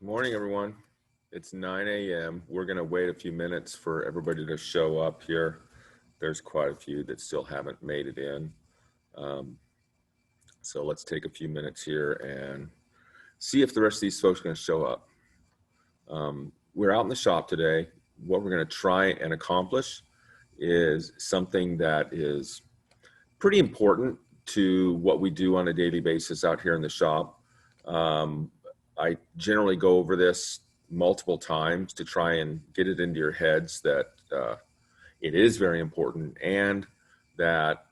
Morning, everyone. It's 9 a.m. We're going to wait a few minutes for everybody to show up here. There's quite a few that still haven't made it in. So let's take a few minutes here and see if the rest of these folks are going to show up. We're out in the shop today. What we're going to try and accomplish is something that is pretty important to what we do on a daily basis out here in the shop. I generally go over this multiple times to try and get it into your heads that it is very important and that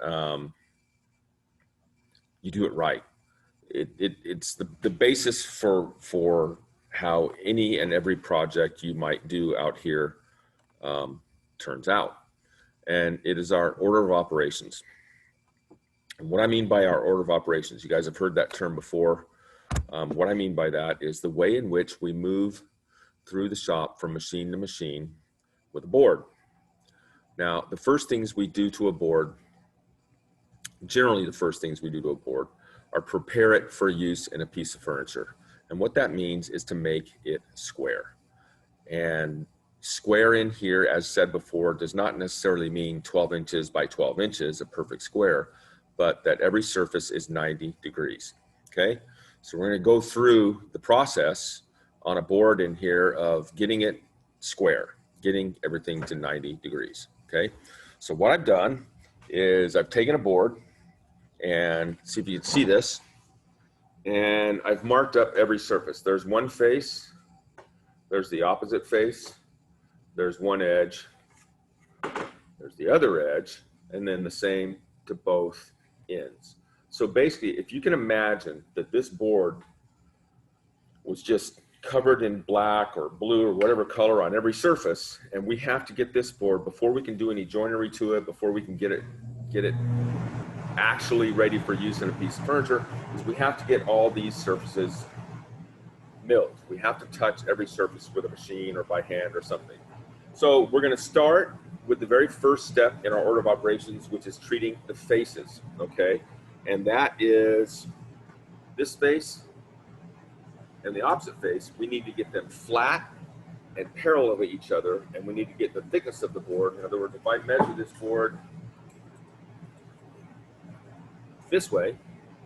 you do it right. It's the basis for how any and every project you might do out here turns out. And it is our order of operations. And what I mean by our order of operations, you guys have heard that term before. What I mean by that is the way in which we move through the shop from machine to machine with a board. Now, the first things we do to a board, generally the first things we do to a board, are prepare it for use in a piece of furniture. And what that means is to make it square. And square in here, as said before, does not necessarily mean 12 inches by 12 inches, a perfect square, but that every surface is 90 degrees, okay? So we're going to go through the process on a board in here of getting it square, getting everything to 90 degrees, okay? So what I've done is I've taken a board and see if you can see this, and I've marked up every surface. There's one face, there's the opposite face, there's one edge, there's the other edge, and then the same to both ends. So basically, if you can imagine that this board was just covered in black or blue or whatever color on every surface, and we have to get this board before we can do any joinery to it, before we can get it actually ready for use in a piece of furniture, is we have to get all these surfaces milled. We have to touch every surface with a machine or by hand or something. So we're going to start with the very first step in our order of operations, which is treating the faces, okay? And that is this face and the opposite face. We need to get them flat and parallel to each other, and we need to get the thickness of the board. In other words, if I measure this board this way,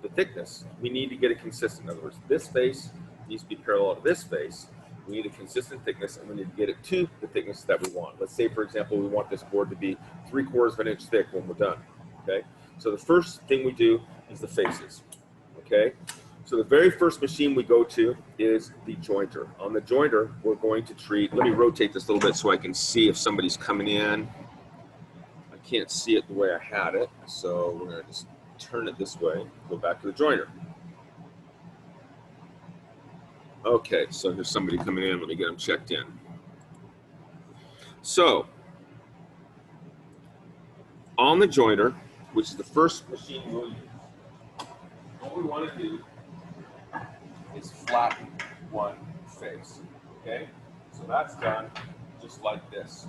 the thickness, we need to get it consistent. In other words, this face needs to be parallel to this face. We need a consistent thickness, and we need to get it to the thickness that we want. Let's say, for example, we want this board to be 3/4 of an inch thick when we're done, okay? So the first thing we do is the faces, okay? So the very first machine we go to is the jointer. On the jointer, we're going to treat, let me rotate this a little bit so I can see if somebody's coming in. I can't see it the way I had it, so we're gonna just turn it this way, go back to the jointer. Okay, so there's somebody coming in. Let me get them checked in. So, on the jointer, which is the first machine we'll use, what we want to do is flatten one face, okay? So that's done just like this.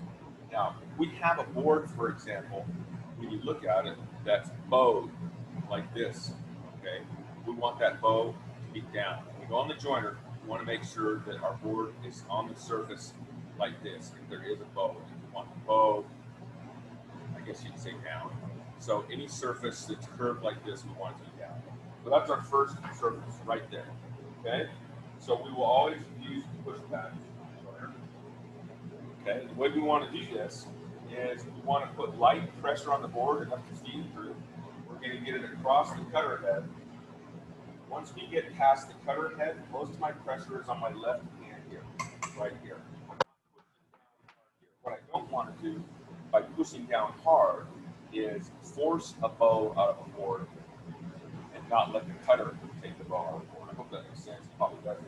Now, if we have a board, for example, when you look at it, that's bowed like this, okay? We want that bow to be down. When we go on the jointer, we want to make sure that our board is on the surface like this. If there is a bow, if you want the bow, I guess you could say down. So any surface that's curved like this, we want it to be down. So that's our first surface right there, okay? So we will always use the pushback jointer. Okay, the way we want to do this is we want to put light pressure on the board enough to feed through. We're going to get it across the cutter head. Once we get past the cutter head, most of my pressure is on my left hand here, right here. What I don't want to do by pushing down hard is force a bow out of a board and not let the cutter take the bow out of the board. I hope that makes sense. It probably doesn't.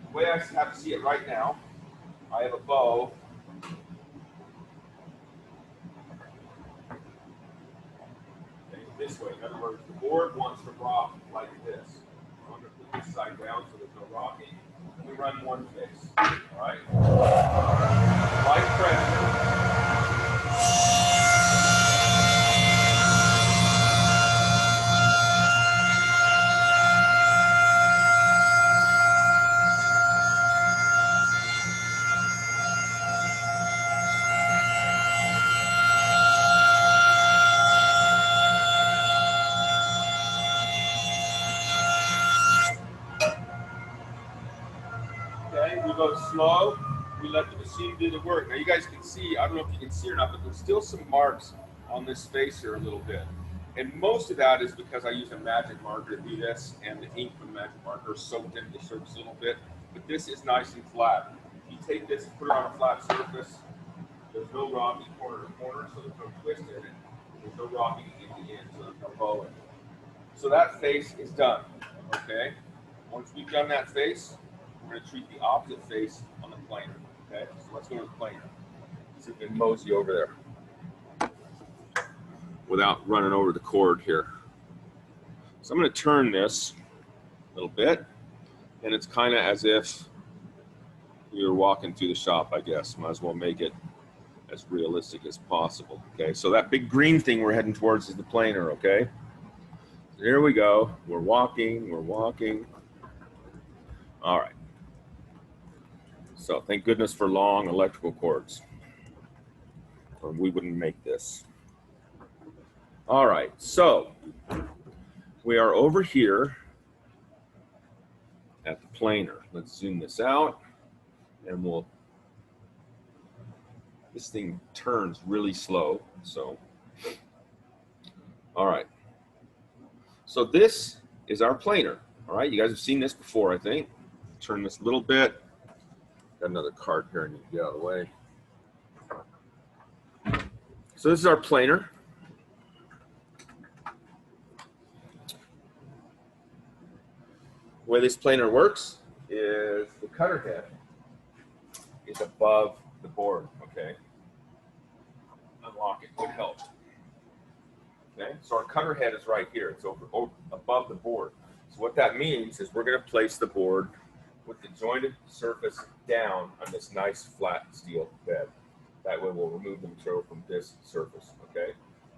The way I have to see it right now, I have a bow this way. In other words, the board wants to rock like this. I'm going to put this side down so there's no rocking. And we run one face. All right? Light pressure. go slow. We let the machine do the work. Now you guys can see, I don't know if you can see or not, but there's still some marks on this face here a little bit. And most of that is because I use a magic marker to do this, and the ink from the magic marker soaked into the surface a little bit. But this is nice and flat. If you take this and put it on a flat surface, there's no rocking corner to corner, so there's no twist in it. There's no rocking end to end, so there's no bow in it. So that face is done, okay? Once we've done that face, we're going to treat the opposite face on the planer, okay? So let's go to the planer. See if we can mosey over there without running over the cord here. So I'm going to turn this a little bit, and it's kind of as if you're walking through the shop, I guess. Might as well make it as realistic as possible, okay? So that big green thing we're heading towards is the planer, okay? So here we go. We're walking, we're walking. All right. So thank goodness for long electrical cords, or we wouldn't make this. All right, so we are over here at the planer. Let's zoom this out, and this thing turns really slow, so. All right, so this is our planer. All right, you guys have seen this before, I think. Turn this a little bit. Got another card here I need to get out of the way. So this is our planer. The way this planer works is the cutter head is above the board, okay? Unlock it would help. Okay, so our cutter head is right here. It's over above the board. So what that means is we're going to place the board with the jointed surface down on this nice flat steel bed. That way we'll remove the material from this surface, okay?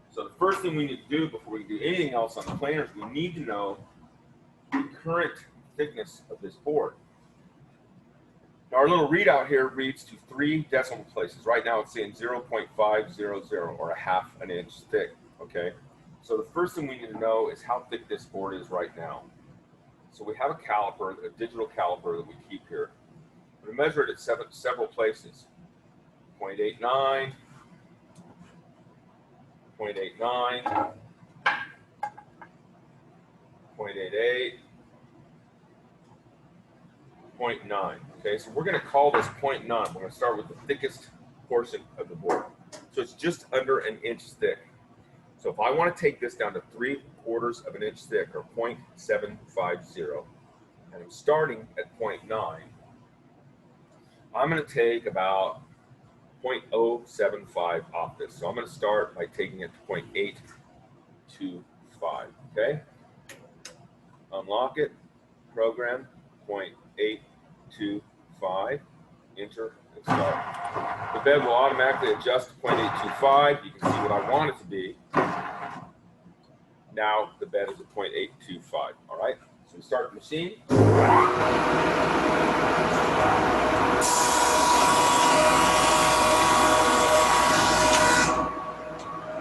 So the first thing we need to do before we do anything else on the planer is we need to know the current thickness of this board. Now our little readout here reads to 3 decimal places. Right now it's saying 0.500 or a half an inch thick, okay? So the first thing we need to know is how thick this board is right now. So we have a caliper, a digital caliper that we keep here. We measure it at several places. 0.89, 0.89, 0.88, 0.9. Okay, so we're going to call this 0.9. We're going to start with the thickest portion of the board. So it's just under an inch thick. So if I want to take this down to 3/4 of an inch thick, or 0.750, and I'm starting at 0.9, I'm going to take about 0.075 off this. So I'm going to start by taking it to 0.825, okay? Unlock it, program, 0.825, enter, and start. The bed will automatically adjust to 0.825. You can see what I want it to be. Now the bed is at 0.825, all right? So we start the machine.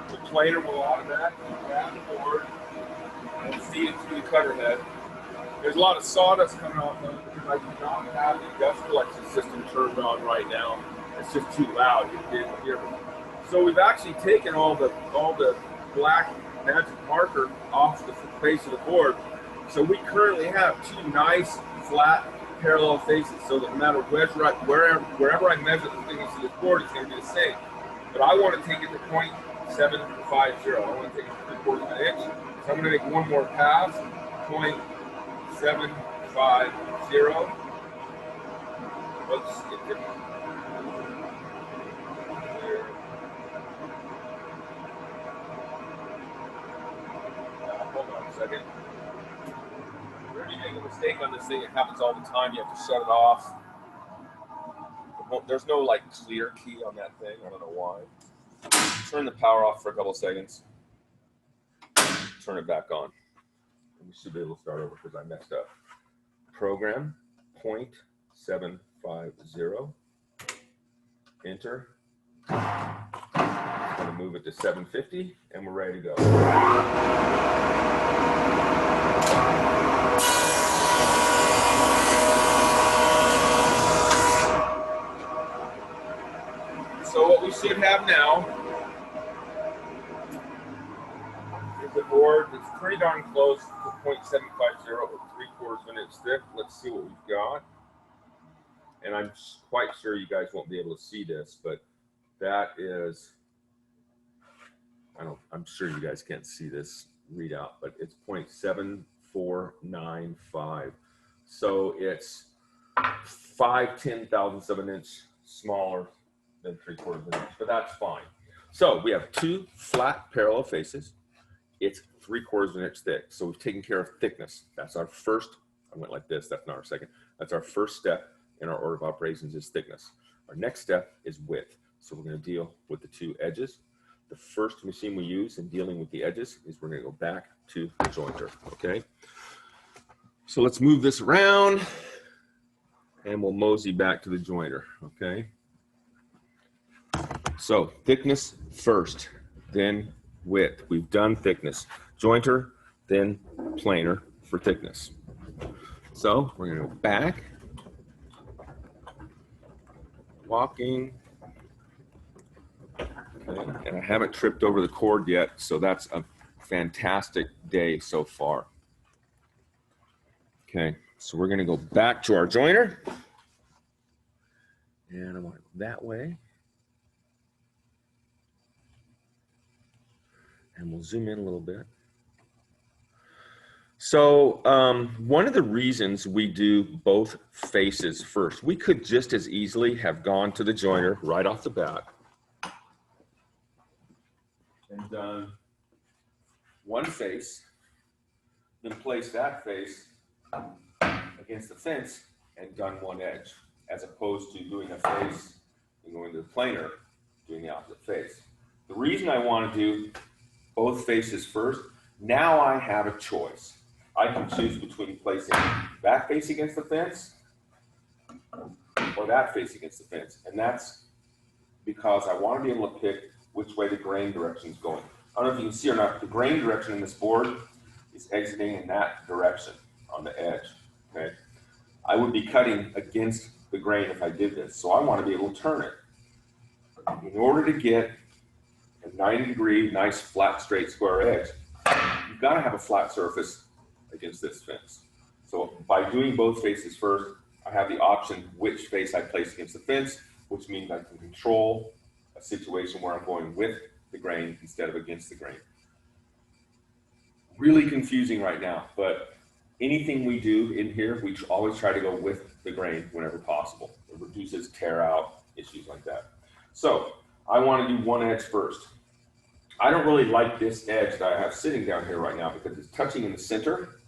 The planer will automatically grab the board and feed it through the cutter head. There's a lot of sawdust coming off of it because I do not have the dust collection system turned on right now. It's just too loud. You didn't hear me. So we've actually taken all the black magic marker off the face of the board. So we currently have 2 nice, flat, parallel faces, so that no matter wherever I measure the thickness of this board, it's going to be the same. But I want to take it to 0.750. I want to take it to 3/4 of an inch. So I'm going to make one more pass. 0.750. Let's get there. Hold on a second. Whenever you make a mistake on this thing, it happens all the time. You have to shut it off. There's no like clear key on that thing. I don't know why. Turn the power off for a couple seconds. Turn it back on. And we should be able to start over because I messed up. Program 0.750. Enter. I'm going to move it to 750, and we're ready to go. now is a board that's pretty darn close to 0.750 or 3/4 inch thick. Let's see what we've got. And I'm quite sure you guys won't be able to see this, but that is, I'm sure you guys can't see this readout, but it's 0.7495. So it's 5/10,000 of an inch smaller than 3/4 of an inch, but that's fine. So we have two flat parallel faces. It's 3/4 of an inch thick. So we've taken care of thickness. That's our first, I went like this, that's not our second. That's our first step in our order of operations is thickness. Our next step is width. So we're going to deal with the two edges. The first machine we use in dealing with the edges is we're going to go back to the jointer, okay? So let's move this around and we'll mosey back to the jointer, okay? So thickness first, then width. We've done thickness. Jointer, then planer for thickness. So we're going to go back, walking, okay, and I haven't tripped over the cord yet, so that's a fantastic day so far. Okay, so we're going to go back to our jointer, and I want to go that way. And we'll zoom in a little bit. So one of the reasons we do both faces first, we could just as easily have gone to the jointer right off the bat and done one face, then place that face against the fence and done one edge, as opposed to doing a face and going to the planer, doing the opposite face. The reason I want to do both faces first, now I have a choice. I can choose between placing that face against the fence or that face against the fence. And that's because I want to be able to pick which way the grain direction is going. I don't know if you can see or not, the grain direction in this board is exiting in that direction on the edge, okay? I would be cutting against the grain if I did this. So I want to be able to turn it. In order to get a 90-degree, nice, flat, straight, square edge, you've got to have a flat surface against this fence. So by doing both faces first, I have the option which face I place against the fence, which means I can control a situation where I'm going with the grain instead of against the grain. Really confusing right now, but anything we do in here, we always try to go with the grain whenever possible. It reduces tear out, issues like that. So I want to do one edge first. I don't really like this edge that I have sitting down here right now because it's touching in the center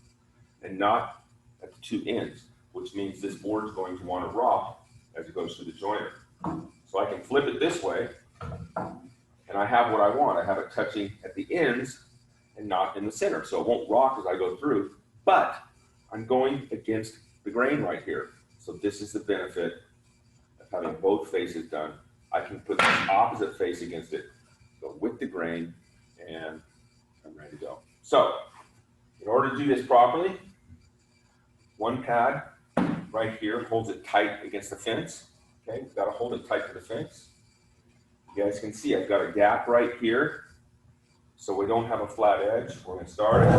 and not at the two ends, which means this board is going to want to rock as it goes through the jointer. So I can flip it this way and I have what I want. I have it touching at the ends and not in the center. So it won't rock as I go through, but I'm going against the grain right here. So this is the benefit of having both faces done. I can put the opposite face against it, go with the grain, and I'm ready to go. So in order to do this properly, one pad right here holds it tight against the fence. Okay, we've got to hold it tight to the fence. You guys can see I've got a gap right here, so we don't have a flat edge. We're going to start it.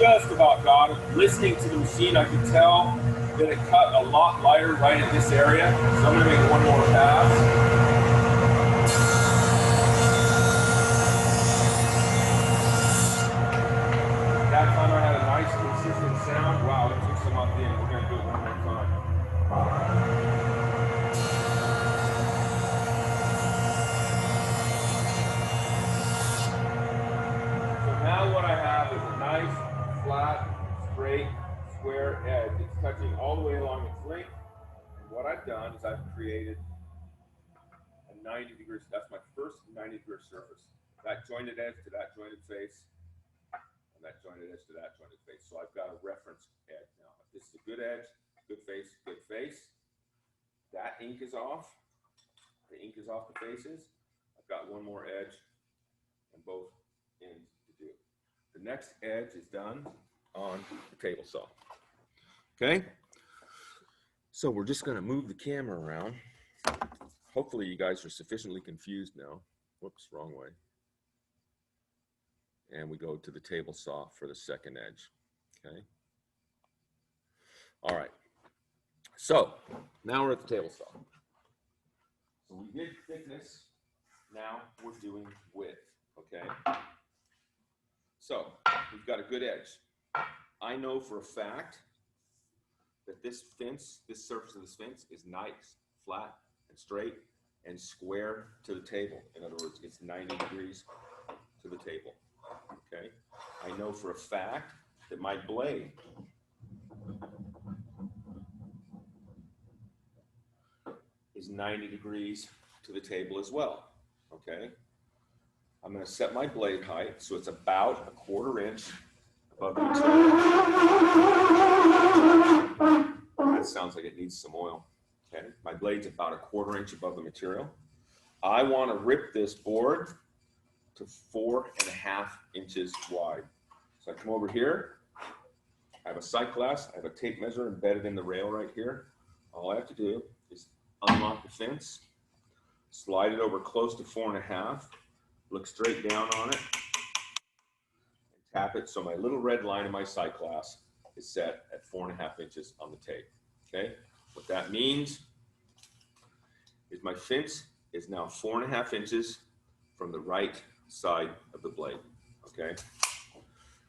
Just about got it. Listening to the machine, I could tell that it cut a lot lighter right in this area. So I'm going to make one more pass. That time I had a nice consistent sound. Wow, it took some off the end. We're going to do it one more time. So now what I have is a nice, flat, straight, square edge. It's touching all the way along its length. And what I've done is I've created a 90-degree, that's my first 90-degree surface. That jointed edge to that jointed face, and that jointed edge to that jointed face. So I've got a reference edge now. If this is a good edge, good face, good face. That ink is off. The ink is off the faces. I've got one more edge and both ends to do. The next edge is done on the table saw. Okay? So we're just gonna move the camera around. Hopefully you guys are sufficiently confused now. Whoops, wrong way. And we go to the table saw for the second edge, okay? All right, so now we're at the table saw. So we did thickness, now we're doing width, okay? So we've got a good edge. I know for a fact that this fence, this surface of this fence is nice, flat and straight and square to the table. In other words, it's 90 degrees to the table, okay? I know for a fact that my blade is 90 degrees to the table as well, okay? I'm gonna set my blade height so it's about 1/4 inch above the material. That sounds like it needs some oil, okay? My blade's about 1/4 inch above the material. I wanna rip this board to 4.5 inches wide. So I come over here, I have a sight glass, I have a tape measure embedded in the rail right here. All I have to do is unlock the fence, slide it over close to 4.5, look straight down on it, and tap it so my little red line in my sight glass is set at 4.5 inches on the tape, okay? What that means is my fence is now 4.5 inches from the right side of the blade, okay?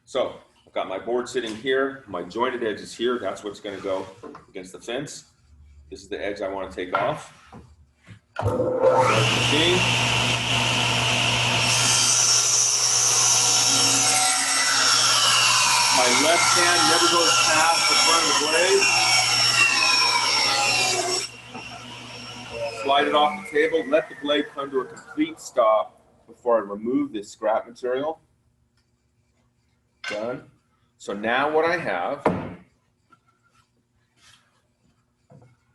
So I've got my board sitting here, my jointed edge is here, that's what's gonna go against the fence. This is the edge I wanna take off. Machine. My left hand never goes past the front of the blade. Slide it off the table, let the blade come to a complete stop before I remove this scrap material. Done. So now what I have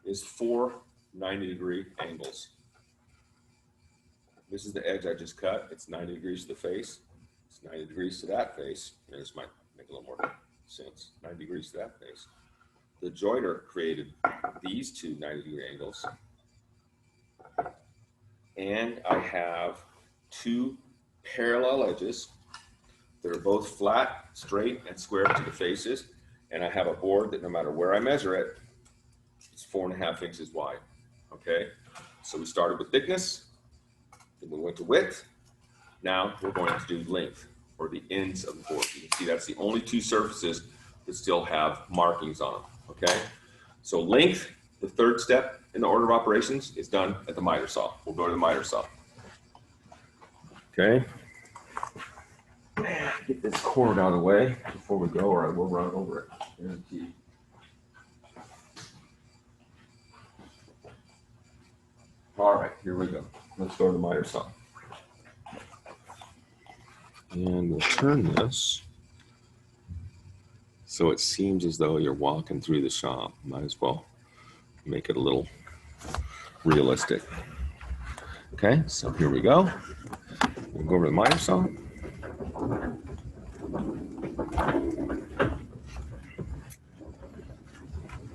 is 4 90-degree angles. This is the edge I just cut. It's 90 degrees to the face. It's 90 degrees to that face. And this might make a little more sense. 90 degrees to that face. The joiner created these two 90-degree angles. And I have 2 parallel edges that are both flat, straight, and square to the faces. And I have a board that no matter where I measure it, it's 4.5 inches wide, okay? So we started with thickness, then we went to width. Now we're going to do length, or the ends of the board. You can see that's the only 2 surfaces that still have markings on them, okay? So length, the 3rd step in the order of operations, is done at the miter saw. We'll go to the miter saw. Okay. Get this cord out of the way before we go, or I will run over it. Guaranteed. All right, here we go. Let's go to the miter saw. And we'll turn this so it seems as though you're walking through the shop. Might as well make it a little realistic. Okay, so here we go. We'll go over to the miter saw.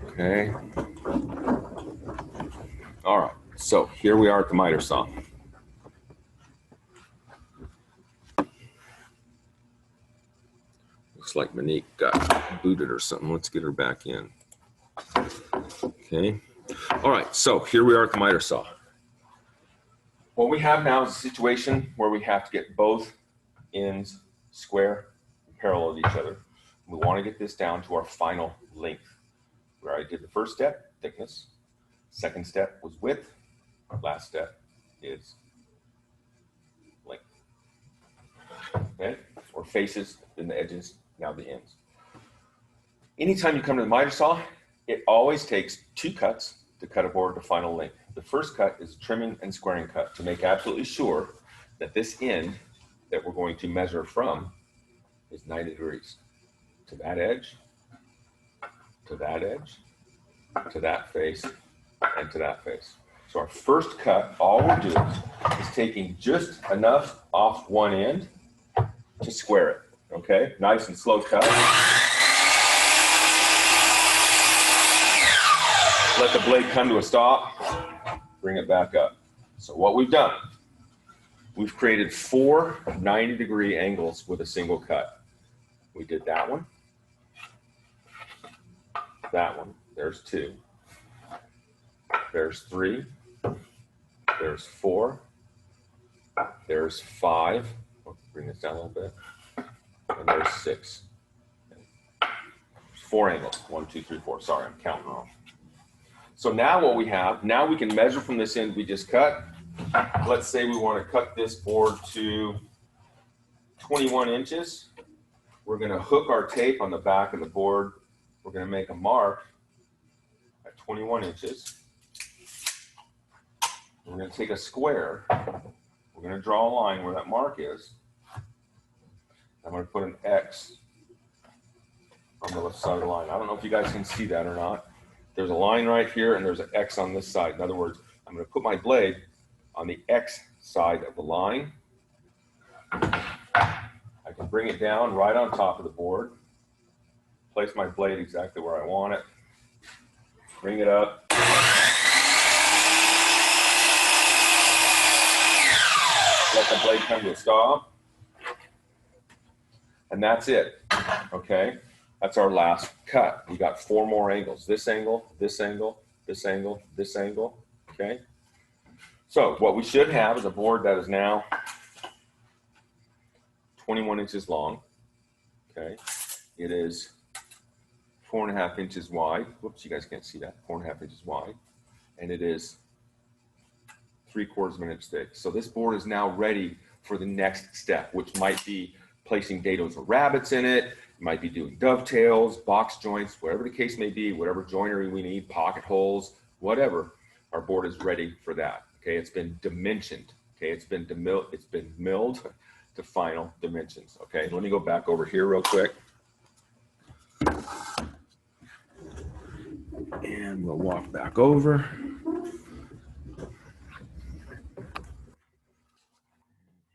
Okay. All right, so here we are at the miter saw. Looks like Monique got booted or something. Let's get her back in. Okay. All right, so here we are at the miter saw. What we have now is a situation where we have to get both ends square and parallel to each other. We want to get this down to our final length. Where I did the first step, thickness. Second step was width. Last step is length. Okay, or faces, then the edges, now the ends. Anytime you come to the miter saw, it always takes 2 cuts to cut a board to final length. The first cut is a trimming and squaring cut to make absolutely sure that this end that we're going to measure from is 90 degrees to that edge, to that edge, to that face, and to that face. So our first cut, all we're doing is taking just enough off one end to square it, okay? Nice and slow cut. Let the blade come to a stop, bring it back up. So what we've done, we've created 4 90-degree angles with a single cut. We did that one, there's 2, there's 3, there's 4, there's 5, I'll bring this down a little bit, and there's 6. 4 angles, 1, 2, 3, 4, sorry, I'm counting wrong. So now what we have, now we can measure from this end we just cut. Let's say we want to cut this board to 21 inches. We're going to hook our tape on the back of the board. We're going to make a mark at 21 inches. We're going to take a square. We're going to draw a line where that mark is. I'm going to put an X on the left side of the line. I don't know if you guys can see that or not. There's a line right here and there's an X on this side. In other words, I'm going to put my blade on the X side of the line. I can bring it down right on top of the board. Place my blade exactly where I want it. Bring it up. Let the blade come to a stop. And that's it, okay? That's our last cut. We got 4 more angles. This angle, this angle, this angle, this angle, okay? So what we should have is a board that is now 21 inches long, okay? It is 4.5 inches wide. Whoops, you guys can't see that. 4.5 inches wide. And it is 3/4 of an inch thick. So this board is now ready for the next step, which might be placing dados or rabbets in it. It might be doing dovetails, box joints, whatever the case may be, whatever joinery we need, pocket holes, whatever. Our board is ready for that. Okay, it's been dimensioned. Okay, it's been milled to final dimensions. Okay, let me go back over here real quick. And we'll walk back over.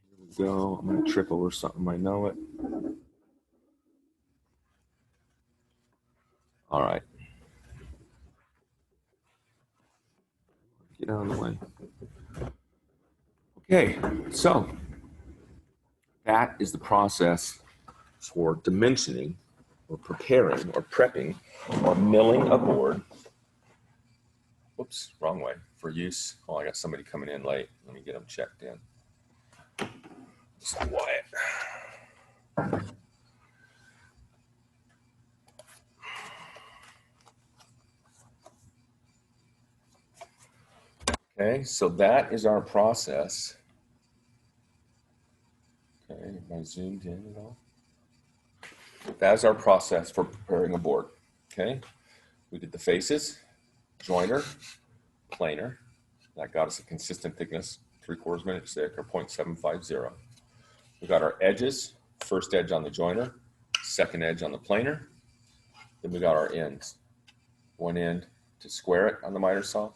Here we go. I'm going to trip over something. I know it. All right. Get out of the way. Okay, so that is the process for dimensioning or preparing or prepping or milling a board. Whoops, wrong way. For use. Oh, I got somebody coming in late. Let me get them checked in. Just quiet. Okay, so that is our process. Okay, am I zoomed in at all? That's our process for preparing a board. Okay, we did the faces, joiner, planer. That got us a consistent thickness, 3/4 of an inch thick, or 0.750. We got our edges, first edge on the joiner, second edge on the planer. Then we got our ends. One end to square it on the miter saw,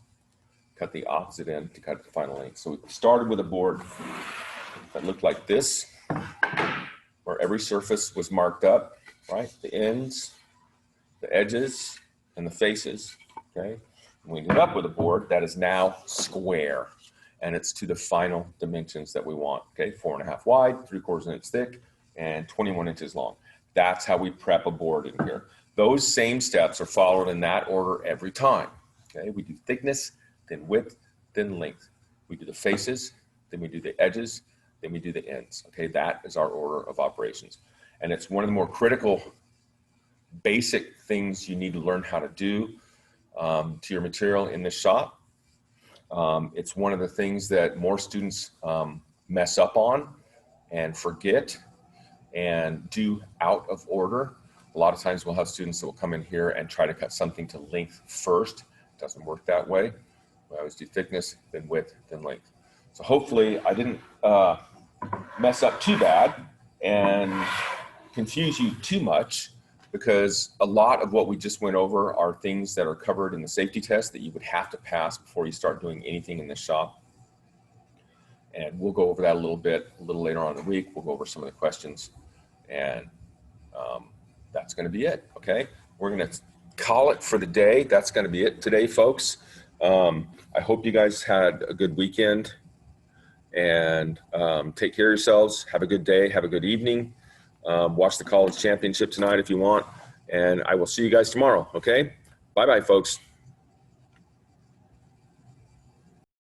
cut the opposite end to cut the final length. So we started with a board that looked like this, where every surface was marked up, right? The ends, the edges, and the faces, okay? And we ended up with a board that is now square, and it's to the final dimensions that we want, okay? 4.5 wide, 3/4 of an inch thick, and 21 inches long. That's how we prep a board in here. Those same steps are followed in that order every time, okay? We do thickness, then width, then length. We do the faces, then we do the edges, then we do the ends. Okay, that is our order of operations. And it's one of the more critical, basic things you need to learn how to do to your material in this shop. It's one of the things that more students mess up on and forget and do out of order. A lot of times we'll have students that will come in here and try to cut something to length first. It doesn't work that way. We always do thickness, then width, then length. So hopefully I didn't mess up too bad and confuse you too much, because a lot of what we just went over are things that are covered in the safety test that you would have to pass before you start doing anything in this shop. And we'll go over that a little later on in the week. We'll go over some of the questions, and that's going to be it. Okay, we're going to call it for the day. That's going to be it today, folks. I hope you guys had a good weekend, and take care of yourselves. Have a good day. Have a good evening. Watch the college championship tonight if you want, and I will see you guys tomorrow. Okay. Bye-bye, folks.